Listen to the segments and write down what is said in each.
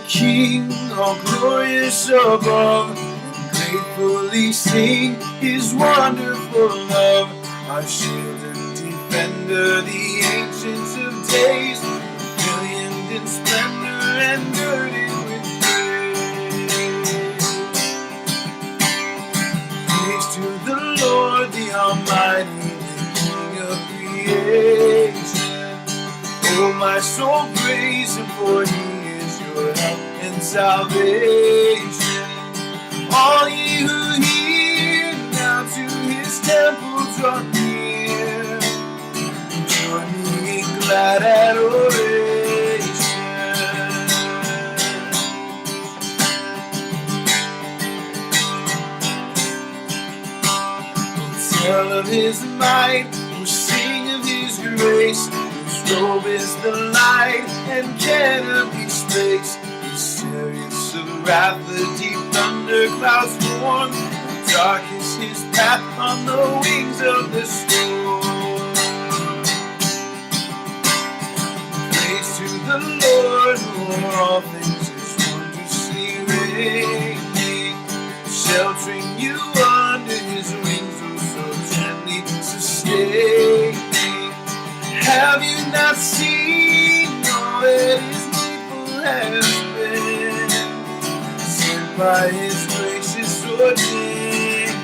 King, all glorious above, and gratefully sing His wonderful love. Our shield and defender, the Ancient of Days, brilliant in splendor and girded with praise. Praise to the Lord, the Almighty, the King of creation. Oh, my soul, praise Him, for He is your help and salvation. All ye who hear, now to His temple draw near. Join me in glad adoration. We'll tell of His might, we'll sing of His grace. His robe is the light and canopy space. His chariots of wrath, the deep thunder clouds form. The dark is His path on the wings of the storm. Praise to the Lord, who o'er all things is wondrously reigning, sheltering you under His wings, oh so gently sustaining. Have you not seen all that His people has been, sent by His gracious ordaining?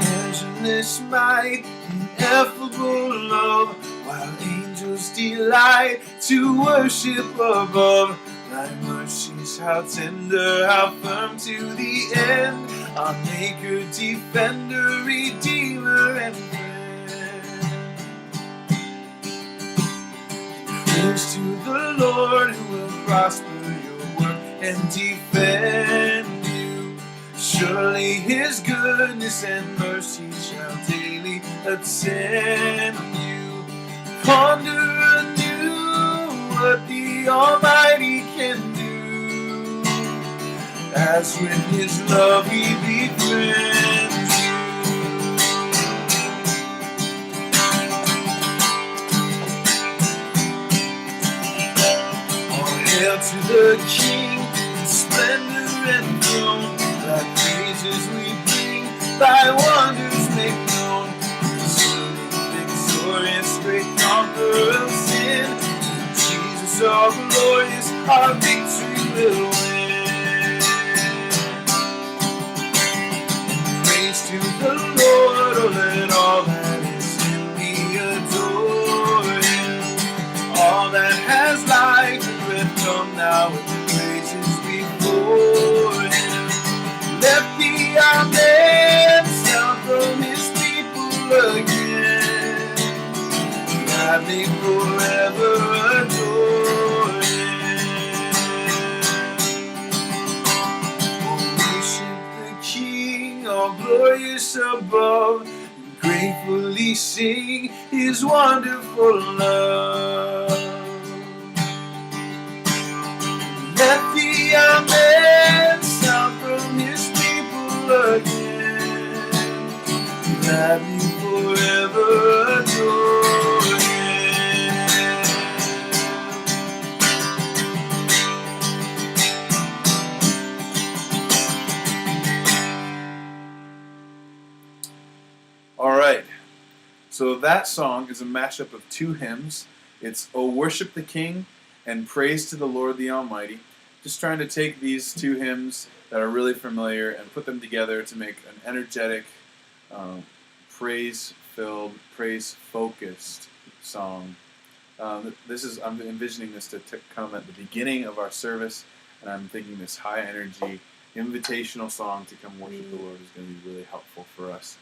Measureless might, ineffable love, while angels delight to worship above. Thy mercies, how tender, how firm to the end, our Maker, Defender, Redeemer, and Friend. Praise to the Lord, who will prosper your work and defend you. Surely His goodness and mercy shall daily attend you. Ponder anew what the Almighty can do, as with His love He befriends you. All hail to the King in splendor and throne. Thy praises we bring, Thy wonders make known. Victorious, great conqueror of sin, Jesus all glorious, our victory will win. Praise to the Lord, oh let all that is in me adore Him. All that has life and breath come now with praises before Him. Let the Amen sound from His people again. God may forever adore Him. Oh, worship the King, all glorious above, and gratefully sing His wonderful love. Let the Amen sound from His people again. Let me forever adore Him. All right, so that song is a mashup of two hymns. It's "O Worship the King" and "Praise to the Lord the Almighty." Just trying to take these two hymns that are really familiar and put them together to make an energetic, praise-filled, praise-focused song. I'm envisioning this to come at the beginning of our service, and I'm thinking this high-energy, invitational song to come worship the Lord is going to be really helpful for us.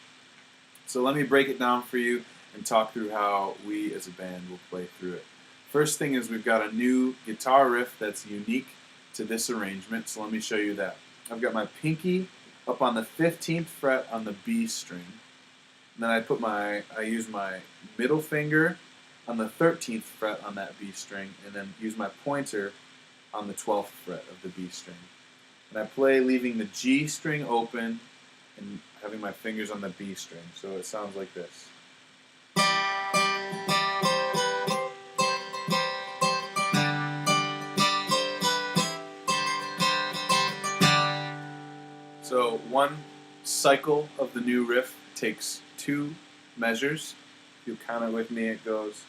So let me break it down for you and talk through how we as a band will play through it. First thing is we've got a new guitar riff that's unique to this arrangement, so let me show you that. I've got my pinky up on the 15th fret on the B string. And then I use my middle finger on the 13th fret on that B string, and then use my pointer on the 12th fret of the B string. And I play leaving the G string open and having my fingers on the B string. So it sounds like this. one cycle of the new riff takes 2 measures. If you count it with me, it goes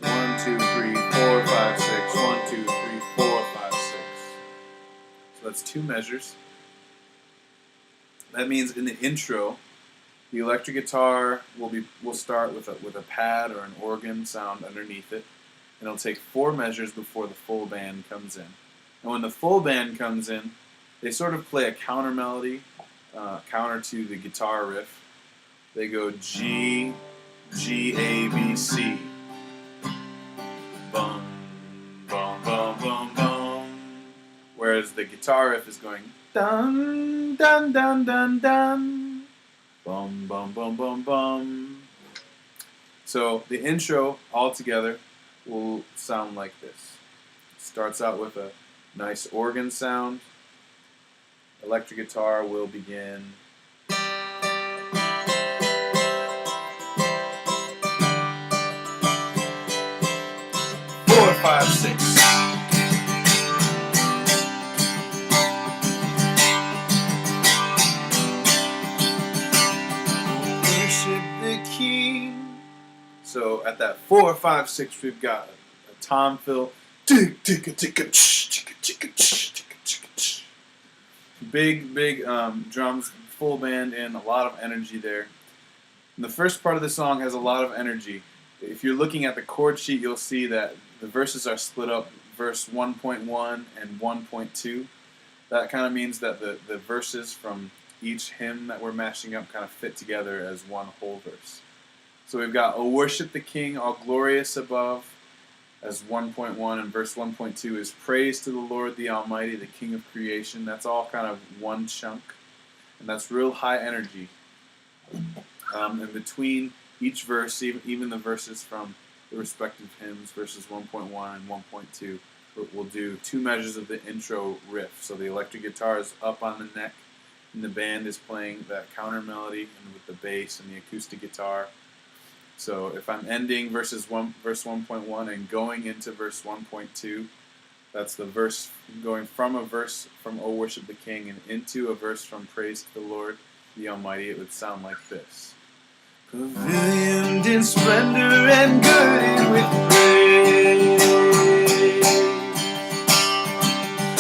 1, 2, 3, 4, 5, 6. 1, 2, 3, 4, 5, 6. So that's 2 measures. That means in the intro, the electric guitar will start with a pad or an organ sound underneath it, and it'll take 4 measures before the full band comes in. And when the full band comes in, they sort of play a counter melody, counter to the guitar riff. They go G, G, A, B, C. Bum, bum, bum, bum, bum. Whereas the guitar riff is going dun, dun, dun, dun, dun. Bum, bum, bum, bum, bum. So the intro altogether will sound like this. It starts out with a nice organ sound. Electric guitar will begin. 4, 5, 6. Worship the King. So at that 4, 5, 6, we've got a tom fill. Big drums, full band in, a lot of energy there. And the first part of the song has a lot of energy. If you're looking at the chord sheet, you'll see that the verses are split up, verse 1.1 and 1.2. That kind of means that the verses from each hymn that we're mashing up kind of fit together as one whole verse. So we've got, O worship the King, all glorious above, as 1.1, and verse 1.2 is praise to the Lord the Almighty, the King of creation. That's all kind of one chunk, and that's real high energy. And between each verse, even the verses from the respective hymns, verses 1.1 and 1.2, we'll do 2 measures of the intro riff. So the electric guitar is up on the neck, and the band is playing that counter melody, and with the bass and the acoustic guitar. So if I'm ending verse 1.1 and going into verse 1.2, that's the verse going from a verse from O Worship the King and into a verse from Praise to the Lord the Almighty. It would sound like this. Pavilioned in splendor and girded with praise.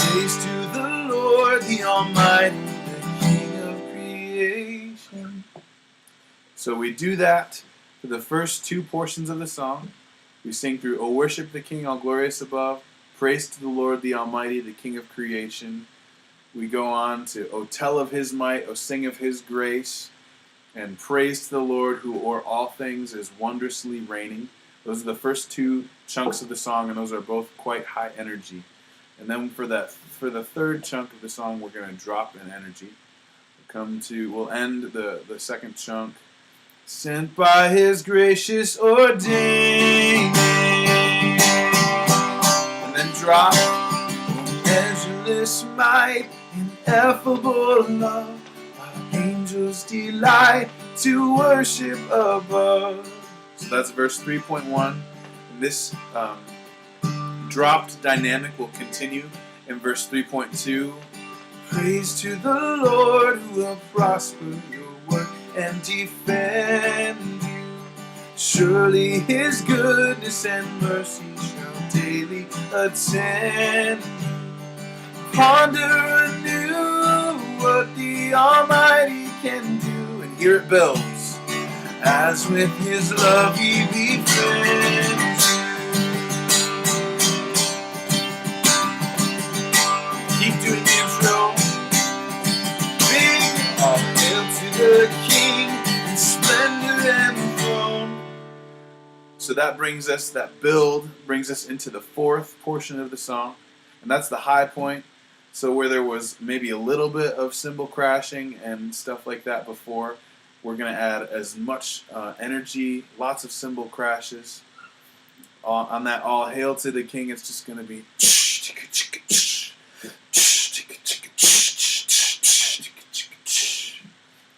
Praise to the Lord the Almighty, the King of creation. So we do that for the first 2 portions of the song. We sing through O worship the King, all glorious above, praise to the Lord the Almighty, the King of creation. We go on to O tell of his might, O sing of his grace, and praise to the Lord who o'er all things is wondrously reigning. Those are the first 2 chunks of the song, and those are both quite high energy. And then for the third chunk of the song, we're going to drop in energy. We'll end the second chunk. Sent by his gracious ordaining, and then drop measureless might, ineffable love, our angels delight to worship above. So that's verse 3.1. And this dropped dynamic will continue in verse 3.2. Praise to the Lord who will prosper your work and defend you. Surely his goodness and mercy shall daily attend you. Ponder anew what the Almighty can do, and here it builds. As with his love he befriends you. Keep doing the intro. Big, all hail to the King in splendor and throne. So that brings us into the 4th portion of the song, and that's the high point. So where there was maybe a little bit of cymbal crashing and stuff like that before, we're going to add as much energy, lots of cymbal crashes. On that all hail to the King, it's just going to be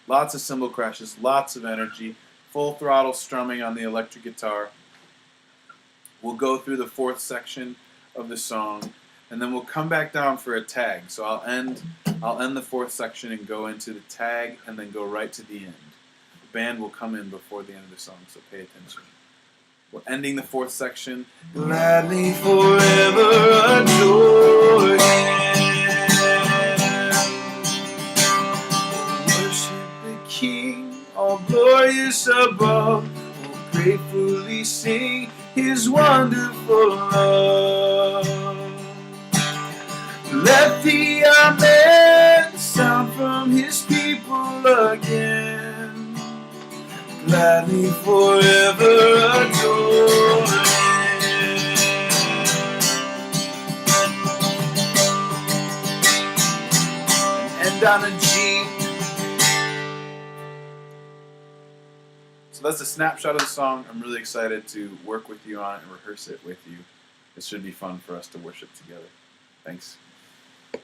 lots of cymbal crashes, lots of energy, full throttle strumming on the electric guitar. We'll go through the 4th section of the song, and then we'll come back down for a tag. So I'll end the fourth section and go into the tag, and then go right to the end. The band will come in before the end of the song, so pay attention. We're ending the fourth section. Gladly forever adore Him. Worship the King, all glorious above. We'll gratefully sing His wonderful love. Let the Amen sound from His people again. Gladly forever adore Him. And on a G. So that's a snapshot of the song. I'm really excited to work with you on it and rehearse it with you. It should be fun for us to worship together. Thanks.